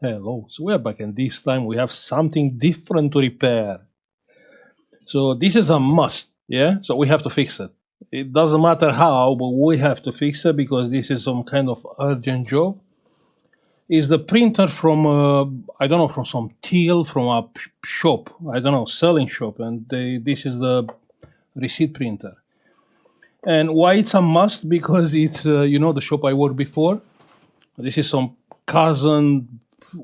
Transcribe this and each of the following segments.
Hello. So we are back, and this time we have something different to repair. So this is a must, yeah? So we have to fix it. It doesn't matter how, but we have to fix it because this is some kind of urgent job. Is the printer from, I don't know, from some till from a shop, I don't know, selling shop, and this is the receipt printer. And why it's a must? Because it's, the shop I worked before. This is some cousin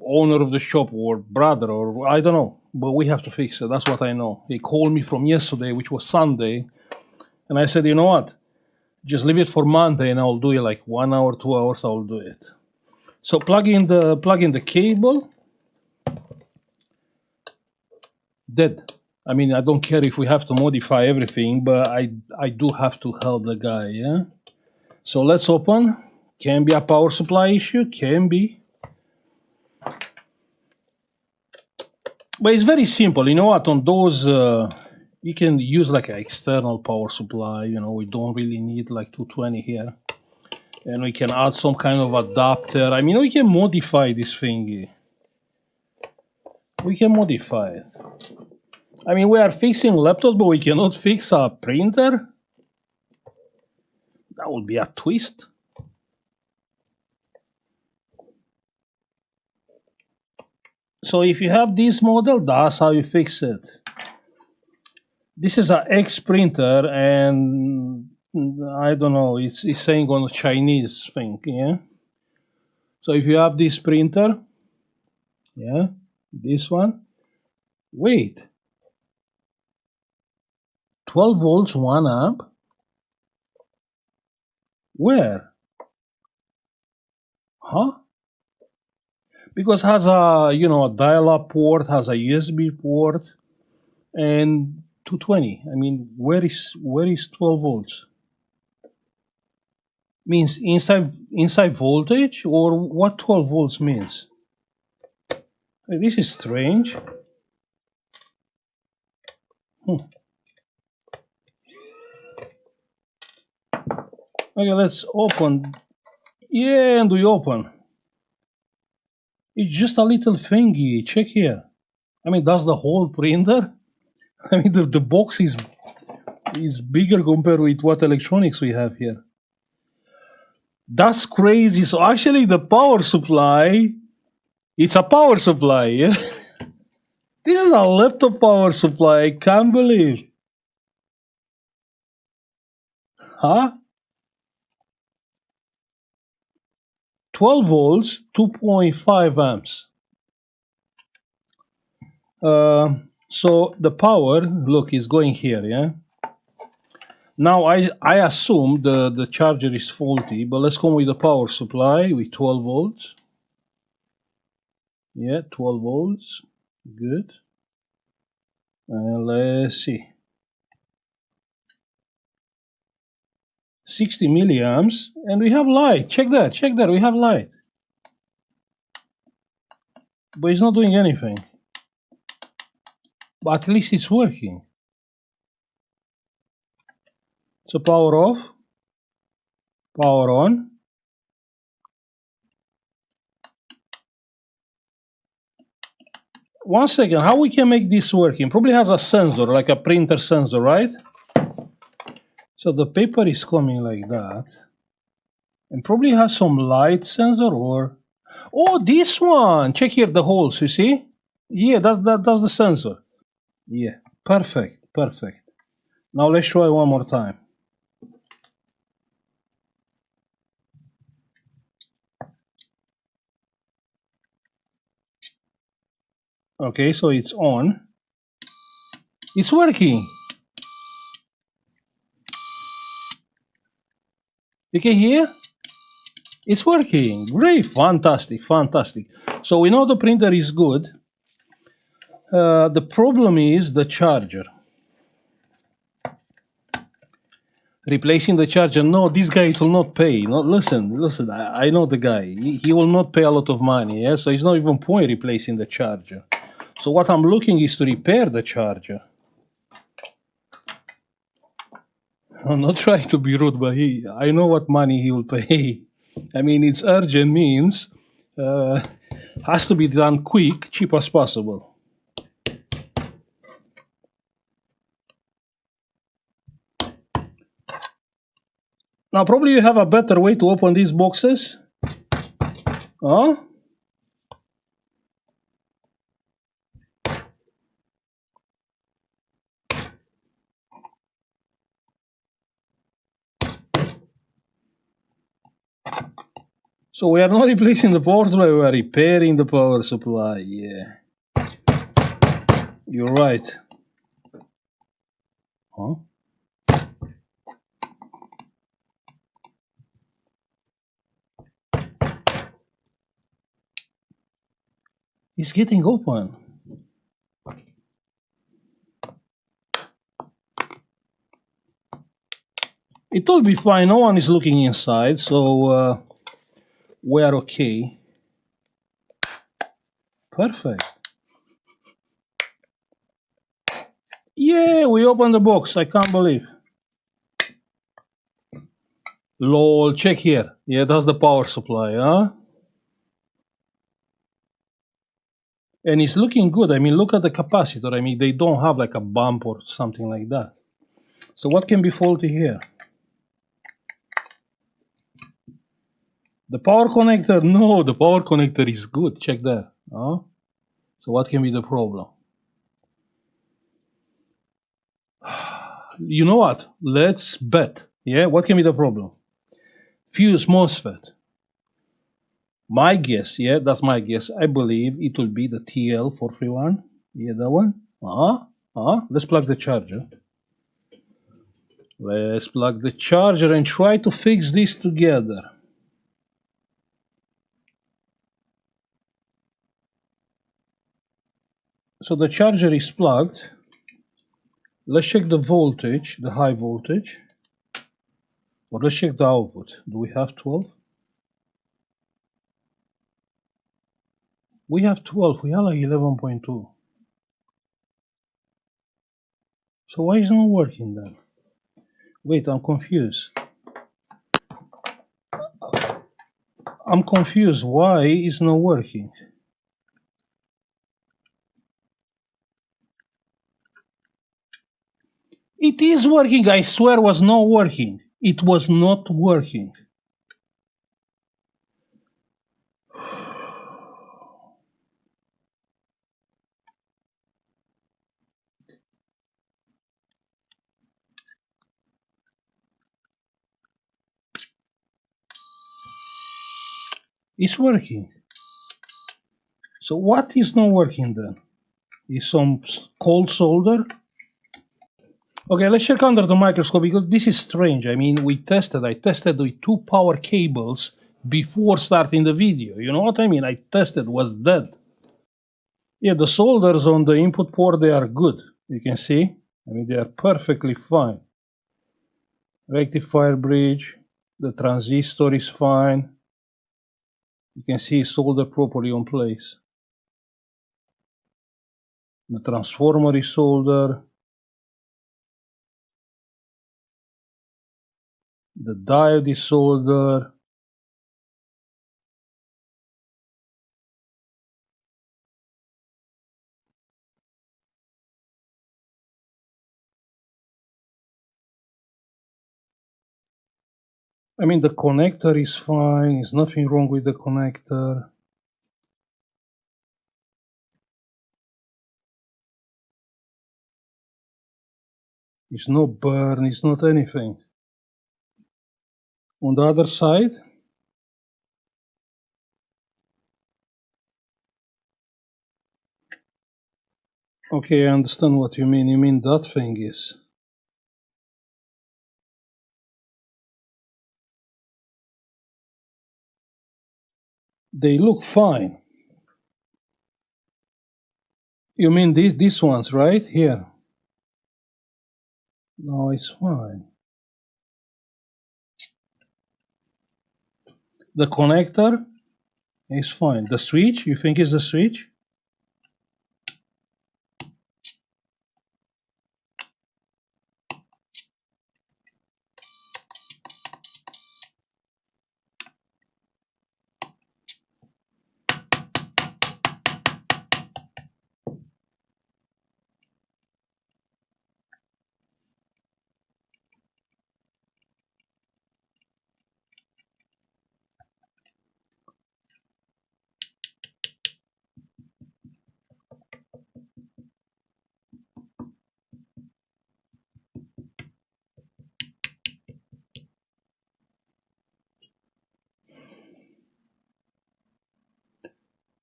owner of the shop or brother or I don't know, but we have to fix it. That's what I know. He called me from yesterday, which was Sunday, and I said, you know what? Just leave it for Monday, and I'll do it like 1 hour, 2 hours. I'll do it. So plug in the cable. Dead. I mean, I don't care if we have to modify everything, but I do have to help the guy. Yeah. So let's open. Can be a power supply issue. Can be. But it's very simple. You know what? On those, you can use like an external power supply. We don't really need like 220 here. And we can add some kind of adapter. I mean, we can modify this thingy. We can modify it. I mean, we are fixing laptops, but we cannot fix a printer? That would be a twist. So if you have this model, that's how you fix it. This is an X printer, and I don't know, it's saying on a Chinese thing, yeah? So if you have this printer, yeah, this one, wait, 12 volts, 1 amp? Where? Huh? Because has a, a dial-up port, has a USB port, and 220. I mean, where is 12 volts? Means inside voltage, or what 12 volts means? This is strange. Okay, let's open. Yeah, and we open. It's just a little thingy. Check here. I mean, that's the whole printer. I mean, the box is bigger compared with what electronics we have here. That's crazy. So actually, the power supply, it's a power supply. Yeah? This is a laptop power supply. I can't believe. Huh? 12 volts, 2.5 amps. So the power, look, is going here, yeah? Now I assume the charger is faulty, but let's go with the power supply with 12 volts. Yeah, 12 volts. Good. Let's see. 60 milliamps, and we have light. Check that, we have light. But it's not doing anything. But at least it's working. So power off, power on. One second, how we can make this working? Probably has a sensor, like a printer sensor, right? So the paper is coming like that. And probably has some light sensor or... Oh, this one! Check here the holes, you see? Yeah, that's the sensor. Yeah, perfect. Now let's try one more time. Okay, so it's on. It's working. You can hear? It's working. Great, fantastic. So we know the printer is good. The problem is the charger. Replacing the charger. No, this guy will not pay. No, listen. I know the guy. He will not pay a lot of money. Yeah, so it's not even point replacing the charger. So what I'm looking is to repair the charger. I'm not trying to be rude, but I know what money he will pay. I mean, it's urgent means Has to be done quick, cheap as possible. Now, probably you have a better way to open these boxes. Huh? So we are not replacing the power supply, we are repairing the power supply. Yeah. You're right. Huh? It's getting open. It will be fine. No one is looking inside, so we are okay. Perfect. Yeah, we opened the box. I can't believe. Lol, check here. Yeah, that's the power supply, huh? And it's looking good. I mean, look at the capacitor. I mean, they don't have like a bump or something like that. So what can be faulty here? The power connector? No, the power connector is good. Check that. Huh? So what can be the problem? You know what? Let's bet. Yeah, what can be the problem? Fuse MOSFET. My guess, yeah, that's my guess. I believe it will be the TL431. Yeah, that one. Let's plug the charger. Let's plug the charger and try to fix this together. So the charger is plugged. Let's check the voltage, the high voltage. Or let's check the output. Do we have 12? We have 12. We have like 11.2. So why is it not working then? Wait, I'm confused. I'm confused. Why is not working? It is working. I swear it was not working. It was not working. It's working. So what is not working then? Is some cold solder? Okay, let's check under the microscope because this is strange. I mean, I tested with 2 power cables before starting the video. You know what I mean? I tested, was dead. Yeah, the solders on the input port, they are good. You can see. I mean, they are perfectly fine. Rectifier bridge, the transistor is fine. You can see it's soldered properly on place. The transformer is soldered. The diode is soldered. I mean, the connector is fine. There's nothing wrong with the connector. It's no burn. It's not anything. On the other side, okay, I understand what you mean. You mean that thing is. They look fine. You mean these ones, right? Here. No, it's fine. The connector is fine. The switch, you think is the switch?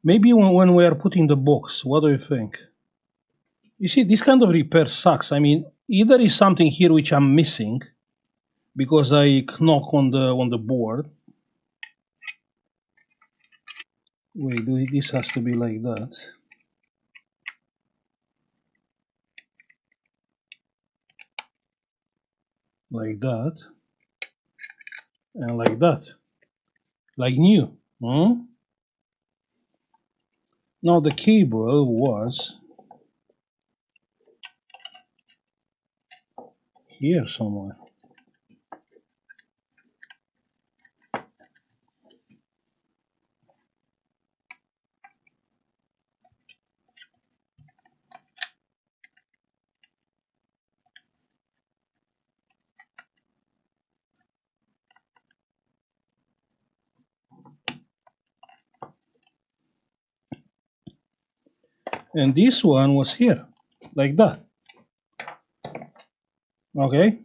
Maybe when we are putting the box, what do you think? You see, this kind of repair sucks. I mean, either is something here which I'm missing because I knock on the board. Wait, this has to be like that. Like that. And like that. Like new. Hmm? Now the cable was here somewhere. And this one was here, like that. Okay?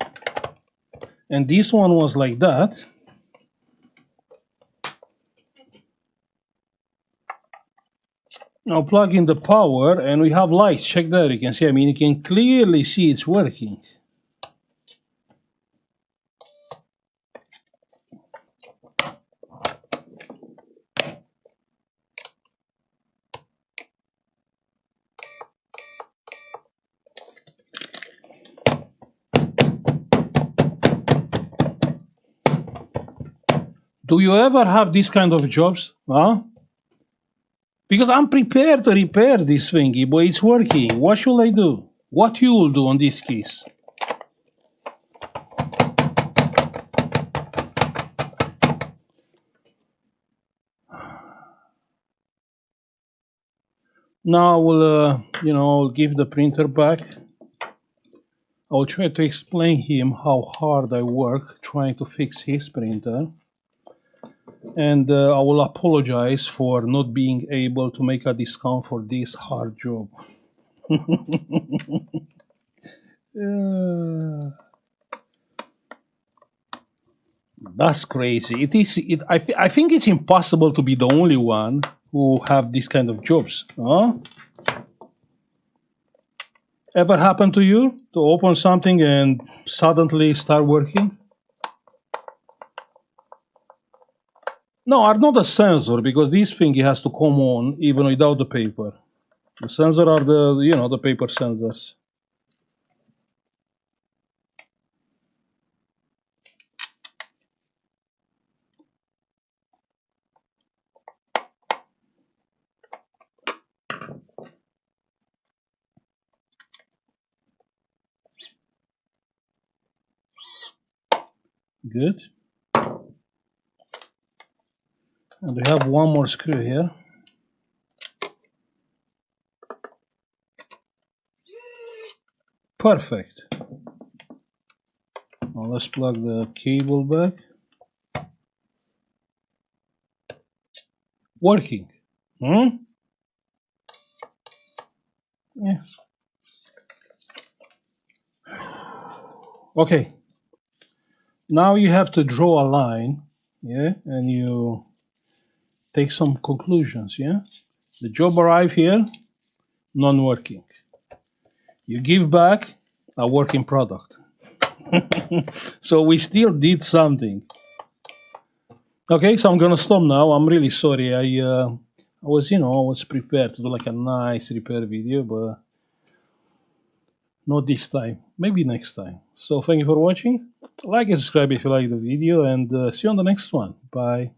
And this one was like that. Now plug in the power and we have lights. Check there, you can see, I mean, you can clearly see it's working. Do you ever have this kind of jobs? Huh? Because I'm prepared to repair this thingy, but it's working. What should I do? What you will do on this case? Now I will, I'll give the printer back. I'll try to explain him how hard I work trying to fix his printer. And I will apologize for not being able to make a discount for this hard job. That's crazy. It is. I think it's impossible to be the only one who have this kind of jobs. Huh? Ever happened to you to open something and suddenly start working? No, are not a sensor, because this thing has to come on even without the paper. The sensor are the paper sensors. Good. And we have one more screw here. Perfect. Now let's plug the cable back. Working. Yeah. Okay. Now you have to draw a line, yeah, and you take some conclusions, yeah. The job arrived here, non-working. You give back a working product. So we still did something. Okay, so I'm gonna stop now. I'm really sorry. I was prepared to do like a nice repair video, but not this time. Maybe next time. So thank you for watching. Like and subscribe if you like the video, and see you on the next one. Bye.